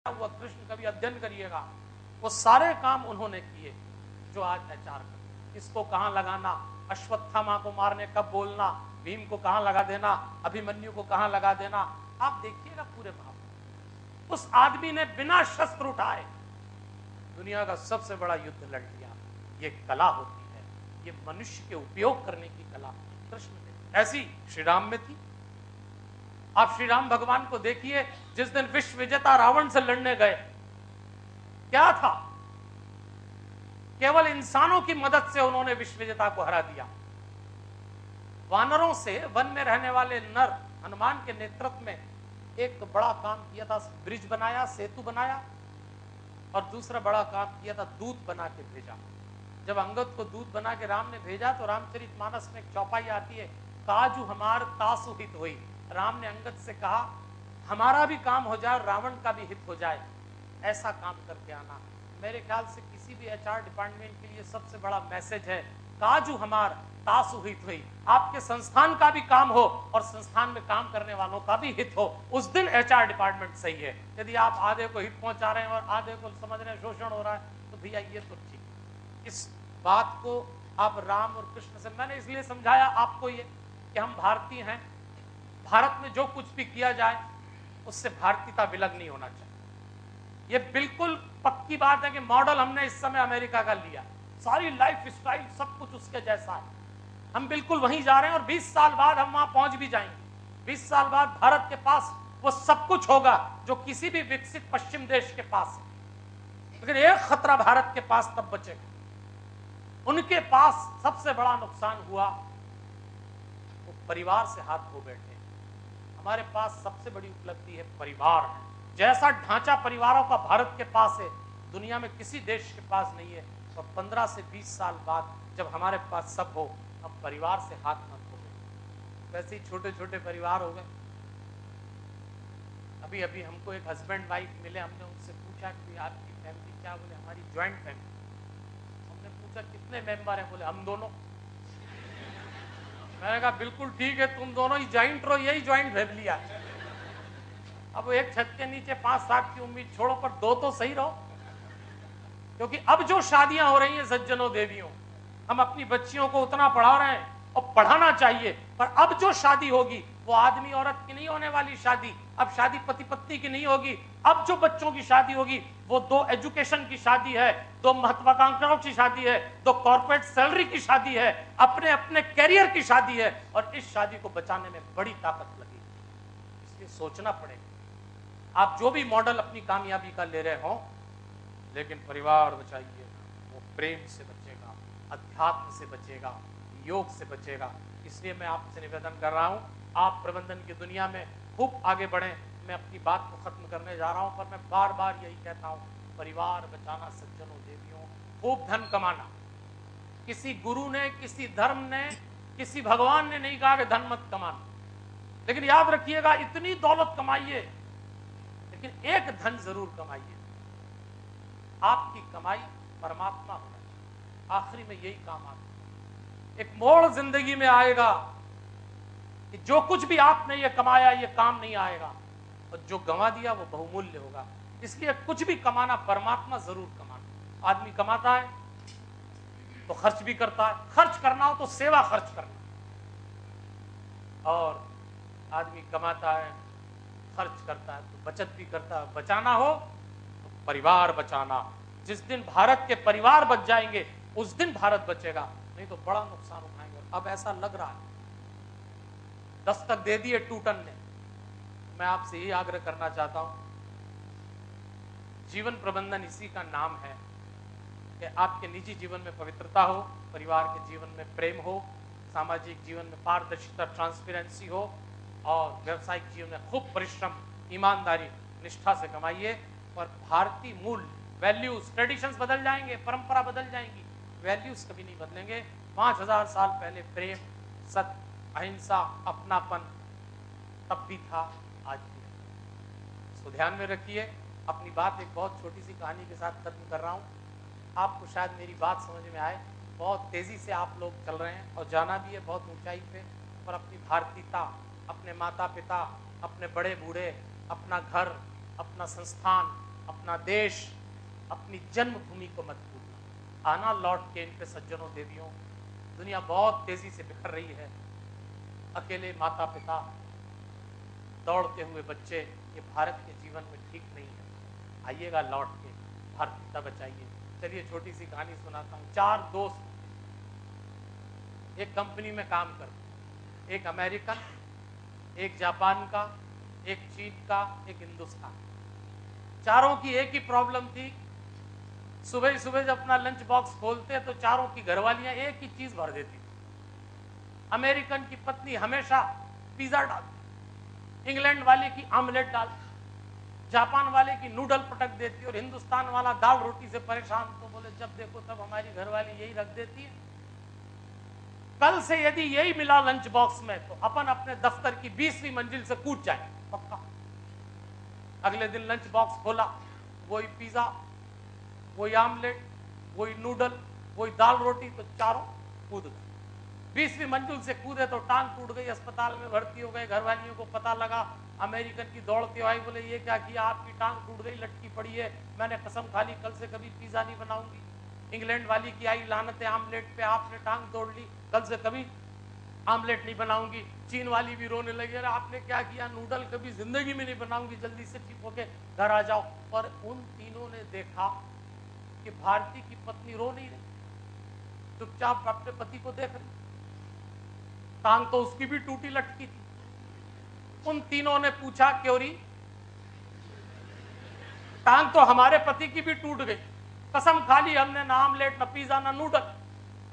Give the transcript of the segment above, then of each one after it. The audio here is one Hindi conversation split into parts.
हुआ कृष्ण कभी अध्ययन करिएगा, वो सारे काम उन्होंने किए जो आज आचार कर। किसको कहां लगाना, अश्वत्थामा को मारने कब बोलना, भीम को कहां लगा देना, अभिमन्यु को कहां लगा देना, आप देखिएगा पूरे महाभारत। उस आदमी ने बिना शस्त्र उठाए दुनिया का सबसे बड़ा युद्ध लड़ लिया। ये कला होती है, ये मनुष्य के उपयोग करने की कला कृष्ण ने ऐसी श्री राम में थी। आप श्री राम भगवान को देखिए, जिस दिन विश्व विजेता रावण से लड़ने गए, क्या था? केवल इंसानों की मदद से उन्होंने विश्व विजेता को हरा दिया। वानरों से, वन में रहने वाले नर हनुमान के नेतृत्व में एक तो बड़ा काम किया था, ब्रिज बनाया, सेतु बनाया, और दूसरा बड़ा काम किया था, दूत बना के भेजा। जब अंगद को दूत बना के राम ने भेजा तो रामचरितमानस में एक चौपाई आती है, काजू हमार तासु हित हुई। राम ने अंगद से कहा, हमारा भी काम हो जाए, रावण का भी हित हो जाए, ऐसा काम करके आना। मेरे ख्याल से किसी भी एचआर डिपार्टमेंट के लिए सबसे बड़ा मैसेज है, काजू हमार तासु हित हुई। आपके संस्थान का भी काम हो और संस्थान में काम करने वालों का भी हित हो, उस दिन एचआर डिपार्टमेंट सही है। यदि आप आधे को हित पहुंचा रहे हैं और आधे को समझ रहे हैं शोषण हो रहा है, तो भैया ये तो ठीक। इस बात को आप राम और कृष्ण से मैंने इसलिए समझाया आपको ये कि हम भारतीय हैं, भारत में जो कुछ भी किया जाए उससे भारतीयता विलग नहीं होना चाहिए। ये बिल्कुल पक्की बात है कि मॉडल हमने इस समय अमेरिका का लिया, सारी लाइफ स्टाइल सब कुछ उसके जैसा है, हम बिल्कुल वहीं जा रहे हैं और 20 साल बाद हम वहां पहुंच भी जाएंगे। 20 साल बाद भारत के पास वो सब कुछ होगा जो किसी भी विकसित पश्चिम देश के पास है। लेकिन एक खतरा भारत के पास तब बचेगा, उनके पास सबसे बड़ा नुकसान हुआ, वो परिवार से हाथ धो बैठे। हमारे पास सबसे बड़ी उपलब्धि है परिवार। जैसा ढांचा परिवारों का भारत के पास है, दुनिया में किसी देश के पास नहीं है। और 15 से 20 साल बाद जब हमारे पास सब हो, हम परिवार से हाथ मत धो बैठे। वैसे ही छोटे छोटे परिवार हो गए। अभी अभी हमको एक हस्बैंड वाइफ मिले, हमने उनसे पूछा कि आपकी फैमिली क्या? बोले हमारी ज्वाइंट फैमिली। हमने पूछा कितने मेंबर हैं? बोले हम दोनों। मैंने कहा बिल्कुल ठीक है, तुम दोनों ही ज्वाइंट रहो, यही ज्वाइंट फैमिली है। अब एक छत के नीचे 5-7 की उम्मीद छोड़ो, पर 2 तो सही रहो। क्योंकि अब जो शादियां हो रही हैं सज्जनों देवियों, हम अपनी बच्चियों को उतना पढ़ा रहे हैं और पढ़ाना चाहिए, पर अब जो शादी होगी वो आदमी औरत की नहीं होने वाली शादी। अब शादी पति पत्नी की नहीं होगी, अब जो बच्चों की शादी होगी वो 2 एजुकेशन की शादी है, 2 महत्वाकांक्षाओं की शादी है, 2 कॉर्पोरेट सैलरी की शादी है, अपने अपने कैरियर की शादी है। और इस शादी को बचाने में बड़ी ताकत लगी, इसलिए सोचना पड़ेगा। आप जो भी मॉडल अपनी कामयाबी का ले रहे हो, लेकिन परिवार बचाइए, वो प्रेम से बचेगा, अध्यात्म से बचेगा, योग से बचेगा। इसलिए मैं आपसे निवेदन कर रहा हूं, आप प्रबंधन की दुनिया में खूब आगे बढ़ें। मैं अपनी बात को खत्म करने जा रहा हूं, पर मैं बार बार यही कहता हूं, परिवार बचाना सज्जनों देवियों, खूब धन कमाना। किसी गुरु ने, किसी धर्म ने, किसी भगवान ने नहीं कहा कि धन मत कमाना, लेकिन याद रखिएगा इतनी दौलत कमाइए, लेकिन एक धन जरूर कमाइए, आपकी कमाई परमात्मा होना चाहिए। आखिरी में यही काम आता है। एक मोड़ जिंदगी में आएगा कि जो कुछ भी आपने ये कमाया ये काम नहीं आएगा, और जो गंवा दिया वो बहुमूल्य होगा। इसलिए कुछ भी कमाना, परमात्मा जरूर कमाना। आदमी कमाता है तो खर्च भी करता है, खर्च करना हो तो सेवा खर्च करना, और आदमी कमाता है, खर्च करता है तो बचत भी करता है। बचाना हो तो परिवार बचाना। जिस दिन भारत के परिवार बच जाएंगे उस दिन भारत बचेगा, नहीं तो बड़ा नुकसान उठाएंगे। अब ऐसा लग रहा है दस्तक दे दिए टूटन ने। मैं आपसे यही आग्रह करना चाहता हूं, जीवन प्रबंधन इसी का नाम है कि आपके निजी जीवन में पवित्रता हो, परिवार के जीवन में प्रेम हो, सामाजिक जीवन में पारदर्शिता, ट्रांसपेरेंसी हो, और व्यवसायिक जीवन में खूब परिश्रम, ईमानदारी, निष्ठा से कमाइए। और भारतीय मूल वैल्यूज, ट्रेडिशंस बदल जाएंगे, परंपरा बदल जाएंगी, वैल्यूज कभी नहीं बदलेंगे। 5000 साल पहले प्रेम, सत्य, अहिंसा, अपनापन तब भी था, आज भी है। इसको ध्यान में रखिए। अपनी बात एक बहुत छोटी सी कहानी के साथ खत्म कर रहा हूँ। आपको शायद मेरी बात समझ में आए। बहुत तेजी से आप लोग चल रहे हैं और जाना भी है बहुत ऊंचाई पे, पर अपनी भारतीयता, अपने माता पिता, अपने बड़े बूढ़े, अपना घर, अपना संस्थान, अपना देश, अपनी जन्मभूमि को मत भूलना। आना लौट के इन पे सज्जनों देवियों। दुनिया बहुत तेजी से बिखर रही है। अकेले माता पिता, दौड़ते हुए बच्चे, ये भारत के जीवन में ठीक नहीं है। आइएगा लौट के, भारतीयता बचाइए। चलिए छोटी सी कहानी सुनाता हूँ। 4 दोस्त एक कंपनी में काम करते, एक अमेरिकन, एक जापान का, एक चीन का, एक हिंदुस्तान। चारों की एक ही प्रॉब्लम थी। सुबह ही सुबह जब अपना लंच बॉक्स खोलते तो चारों की घरवालियां एक ही चीज भर देती। अमेरिकन की पत्नी हमेशा पिज्जा डालती, इंग्लैंड वाले की आमलेट डालती, जापान वाले की नूडल पटक देती, और हिंदुस्तान वाला दाल रोटी से परेशान। तो बोले जब देखो तब हमारी घरवाली यही रख देती है। कल से यदि यही मिला लंच बॉक्स में तो अपन अपने दफ्तर की 20वीं मंजिल से कूद जाए पक्का। अगले दिन लंच बॉक्स खोला, वही पिज्जा, वही आमलेट, वही नूडल, वही दाल रोटी, तो चारों कूद गए। 20वीं मंजिल से कूदे तो टांग टूट गई, अस्पताल में भर्ती हो गए। घरवालियों को पता लगा, अमेरिकन की दौड़ती आई, बोले ये क्या किया, आपकी टांग टूट गई, लटकी पड़ी है, मैंने कसम खा ली कल से कभी पिज्जा नहीं बनाऊंगी। इंग्लैंड वाली की आई, लानत है आमलेट पे, आपने टांग तोड़ ली, कल से कभी आमलेट नहीं बनाऊंगी। चीन वाली भी रोने लगी, अरे आपने क्या किया, नूडल कभी जिंदगी में नहीं बनाऊंगी, जल्दी से ठीक होके घर आ जाओ। पर उन तीनों ने देखा कि भारती की पत्नी रो नहीं रही, चुपचाप अपने पति को देख रही। टांग तो उसकी भी टूटी लटकी थी। उन तीनों ने पूछा, क्योरी टांग तो हमारे पति की भी टूट गई, कसम खा ली हमने ना आमलेट ना पिज्जा ना नूडल,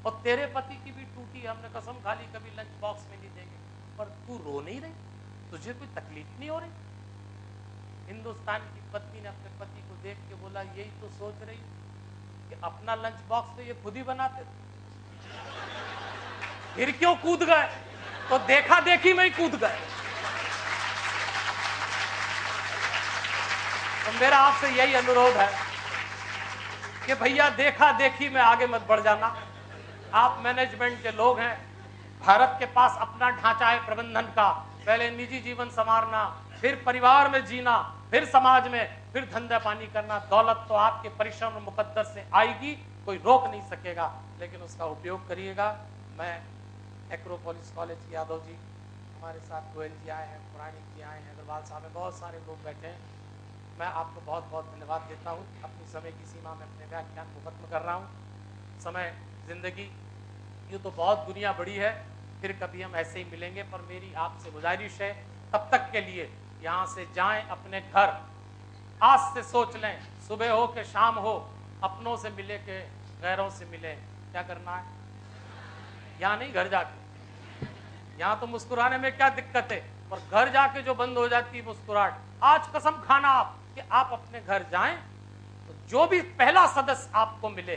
और तेरे पति की भी टूटी, हमने कसम खा ली कभी लंच बॉक्स में नहीं देंगे, पर तू रो नहीं रही, तुझे कोई तकलीफ नहीं हो रही। हिंदुस्तान की पत्नी ने अपने पति को देख के बोला, यही तो सोच रही कि अपना लंच बॉक्स तो ये खुद ही बनाते थे, फिर क्यों कूद गए, तो देखा देखी में ही कूद गए। तो मेरा आपसे यही अनुरोध है कि भैया देखा देखी में आगे मत बढ़ जाना। आप मैनेजमेंट के लोग हैं, भारत के पास अपना ढांचा है प्रबंधन का। पहले निजी जीवन संवारना, फिर परिवार में जीना, फिर समाज में, फिर धंधा पानी करना। दौलत तो आपके परिश्रम और मुकद्दर से आएगी, कोई रोक नहीं सकेगा, लेकिन उसका उपयोग करिएगा। मैं एक्रोपोलिस कॉलेज के यादव जी, हमारे साथ गोयल जी आए हैं, पुराणिक जी आए हैं, अग्रवाल साहब हैं, बहुत सारे लोग बैठे हैं। मैं आपको बहुत बहुत धन्यवाद देता हूँ। अपनी समय की सीमा में अपने व्याख्यान को खत्म कर रहा हूँ। समय, जिंदगी यूँ तो बहुत दुनिया बड़ी है, फिर कभी हम ऐसे ही मिलेंगे, पर मेरी आपसे गुजारिश है तब तक के लिए यहाँ से जाएं अपने घर। आज से सोच लें, सुबह हो के शाम हो, अपनों से मिले के गैरों से मिले। क्या करना है, यहाँ नहीं घर जाके। यहाँ तो मुस्कुराने में क्या दिक्कत है, पर घर जाके जो बंद हो जाती है मुस्कुराहट। आज कसम खाना आप कि आप अपने घर जाएं तो जो भी पहला सदस्य आपको मिले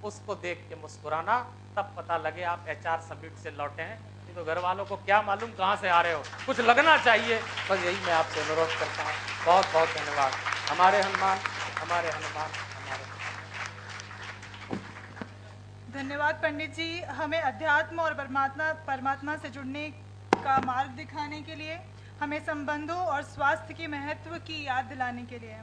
उसको देख के मुस्कुराना, तब पता लगे आप एचआर समिट से लौटे हैं। नहीं तो घर वालों को क्या मालूम कहां से आ रहे हो, कुछ लगना चाहिए। बस यही मैं आपसे अनुरोध करता हूँ। बहुत बहुत धन्यवाद। हमारे हनुमान, हमारे हनुमान, हमारे। धन्यवाद पंडित जी, हमें अध्यात्म और परमात्मा से जुड़ने का मार्ग दिखाने के लिए, हमें संबंधों और स्वास्थ्य के महत्व की याद दिलाने के लिए।